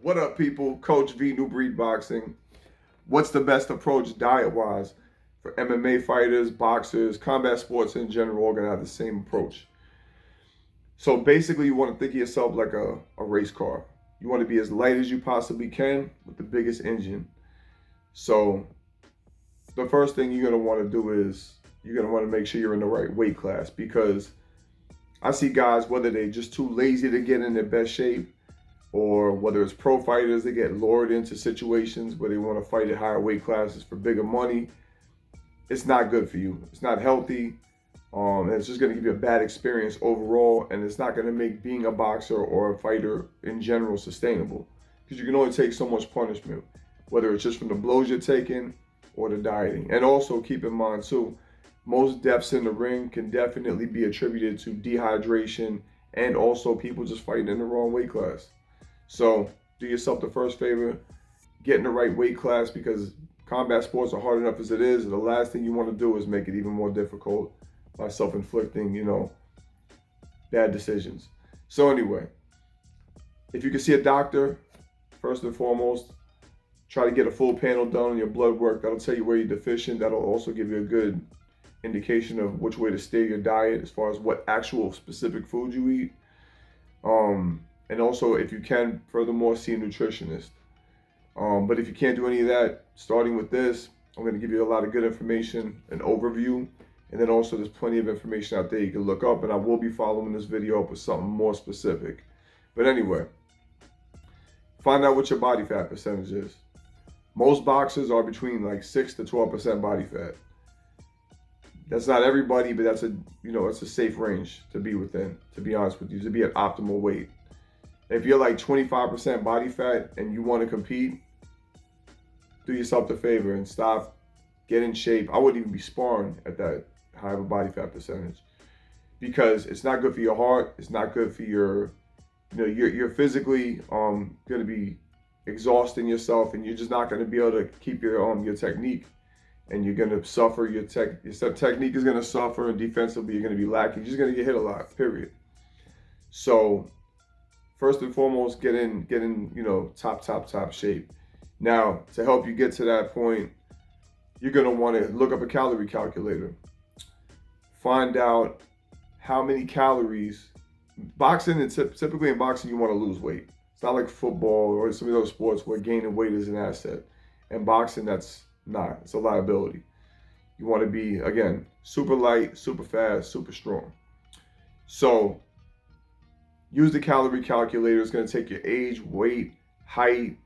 What up, people? Coach V, New Breed Boxing. What's the best approach diet-wise for MMA fighters, boxers, combat sports in general? All gonna have the same approach. So basically, you want to think of yourself like a race car. You want to be as light as you possibly can with the biggest engine. So the first thing you're gonna want to do is you're gonna want to make sure you're in the right weight class because I see guys, whether they're just too lazy to get in their best shape or whether it's pro fighters, they get lured into situations where they want to fight at higher weight classes for bigger money. It's not good for you. It's not healthy. And it's just going to give you a bad experience overall, and it's not going to make being a boxer or a fighter in general sustainable because you can only take so much punishment, whether it's just from the blows you're taking or the dieting. And also keep in mind too, most deaths in the ring can definitely be attributed to dehydration and also people just fighting in the wrong weight class. So do yourself the first favor, get in the right weight class because combat sports are hard enough as it is. And the last thing you want to do is make it even more difficult by self-inflicting, bad decisions. So anyway, if you can see a doctor, first and foremost, try to get a full panel done on your blood work. That'll tell you where you're deficient. That'll also give you a good indication of which way to steer your diet as far as what actual specific food you eat. And also, if you can, furthermore, see a nutritionist. But if you can't do any of that, starting with this, I'm going to give you a lot of good information, an overview, and then also there's plenty of information out there you can look up, and I will be following this video up with something more specific. But anyway, find out what your body fat percentage is. Most boxers are between like 6 to 12% body fat. That's not everybody, but that's it's a safe range to be within, to be honest with you, to be at optimal weight. If you're like 25% body fat and you want to compete, do yourself the favor and stop, get in shape. I wouldn't even be sparring at that high of a body fat percentage because it's not good for your heart. It's not good for you're physically going to be exhausting yourself, and you're just not going to be able to keep your technique, and you're going to suffer. Your technique is going to suffer, and defensively you're going to be lacking. You're just going to get hit a lot. Period. So first and foremost, get in top shape. Now, to help you get to that point, you're going to want to look up a calorie calculator. Find out how many calories. Boxing, and typically in boxing, you want to lose weight. It's not like football or some of those sports where gaining weight is an asset. In boxing, that's not. It's a liability. You want to be, again, super light, super fast, super strong. So use the calorie calculator. It's going to take your age, weight, height,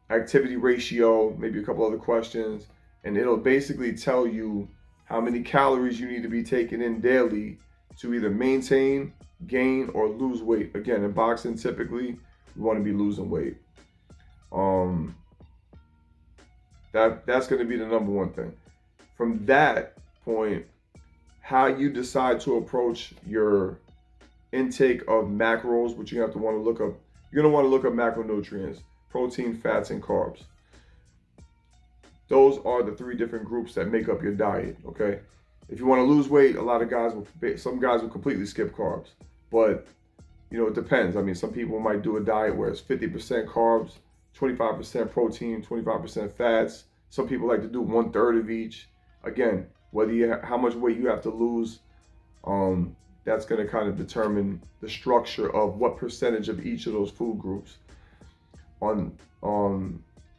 activity ratio, maybe a couple other questions, and it'll basically tell you how many calories you need to be taking in daily to either maintain, gain, or lose weight. Again, in boxing, typically, you want to be losing weight. That's going to be the number one thing. From that point, how you decide to approach your intake of macros, which you have to want to look up. You're going to want to look up macronutrients, protein, fats, and carbs. Those are the three different groups that make up your diet, okay? If you want to lose weight, some guys will completely skip carbs. But, it depends. I mean, some people might do a diet where it's 50% carbs, 25% protein, 25% fats. Some people like to do 1/3 of each. Again, how much weight you have to lose, that's going to kind of determine the structure of what percentage of each of those food groups.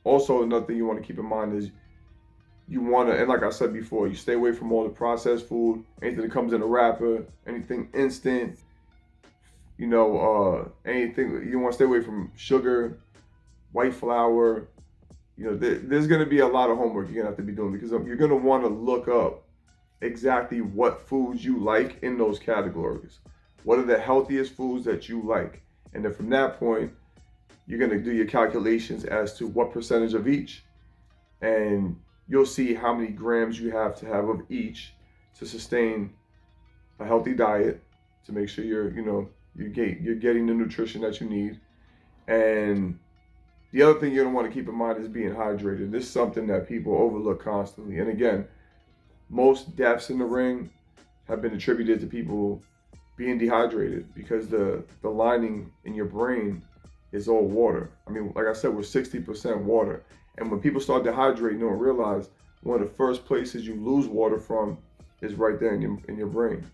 Also, another thing you want to keep in mind is you want to, and like I said before, you stay away from all the processed food, anything that comes in a wrapper, anything instant, anything. You want to stay away from sugar, white flour. There's going to be a lot of homework you're going to have to be doing because you're going to want to look up exactly what foods you like in those categories. What are the healthiest foods that you like? And then from that point, you're going to do your calculations as to what percentage of each. And you'll see how many grams you have to have of each to sustain a healthy diet, to make sure you're getting the nutrition that you need. And the other thing you're going to want to keep in mind is being hydrated. This is something that people overlook constantly. And again, most deaths in the ring have been attributed to people being dehydrated because the lining in your brain is all water. I mean, like I said, we're 60% water. And when people start dehydrating, they don't realize one of the first places you lose water from is right there in your brain.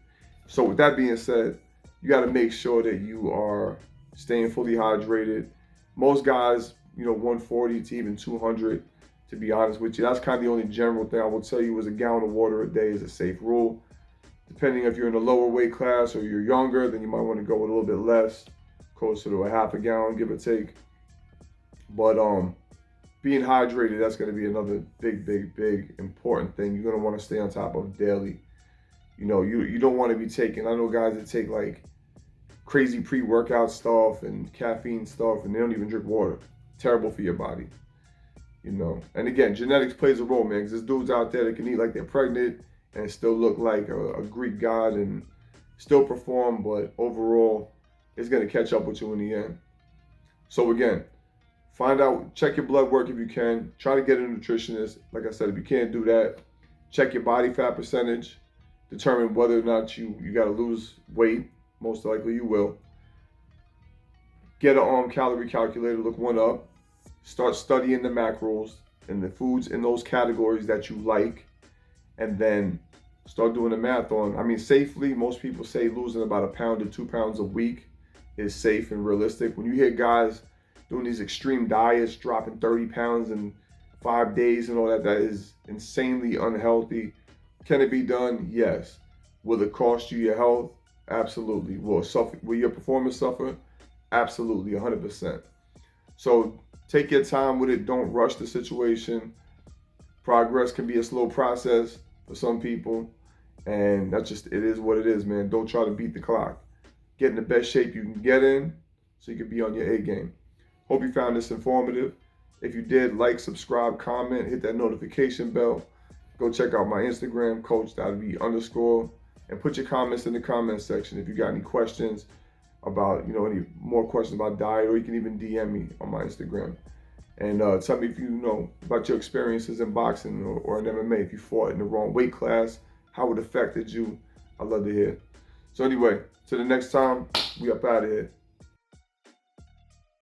So with that being said, you got to make sure that you are staying fully hydrated. Most guys, 140 to even 200, to be honest with you. That's kind of the only general thing I will tell you is a gallon of water a day is a safe rule. Depending if you're in a lower weight class or you're younger, then you might want to go with a little bit less, closer to a half a gallon, give or take. But being hydrated, that's going to be another big important thing you're going to want to stay on top of daily. You don't want to be taking, I know guys that take like crazy pre-workout stuff and caffeine stuff and they don't even drink water. Terrible for your body. And again, genetics plays a role, man, because there's dudes out there that can eat like they're pregnant and still look like a Greek god and still perform, but overall, it's going to catch up with you in the end. So again, find out, check your blood work if you can. Try to get a nutritionist. Like I said, if you can't do that, check your body fat percentage. Determine whether or not you got to lose weight. Most likely you will. Get an calorie calculator, look one up. Start studying the macros and the foods in those categories that you like, and then start doing the math on. I mean, safely, most people say losing about 1 pound to 2 pounds a week is safe and realistic. When you hear guys doing these extreme diets, dropping 30 pounds in 5 days and all that, that is insanely unhealthy. Can it be done? Yes. Will it cost you your health? Absolutely. Will your performance suffer? Absolutely, 100%. So take your time with it. Don't rush the situation. Progress can be a slow process for some people, and it is what it is, man. Don't try to beat the clock. Get in the best shape you can get in so you can be on your A game. Hope you found this informative. If you did, like, subscribe, comment, hit that notification bell. Go check out my Instagram, coach.v_, and put your comments in the comment section if you got any questions about, any more questions about diet, or you can even DM me on my Instagram. And tell me if you know about your experiences in boxing or in MMA, if you fought in the wrong weight class, how it affected you. I'd love to hear. So anyway, till the next time, we up out of here.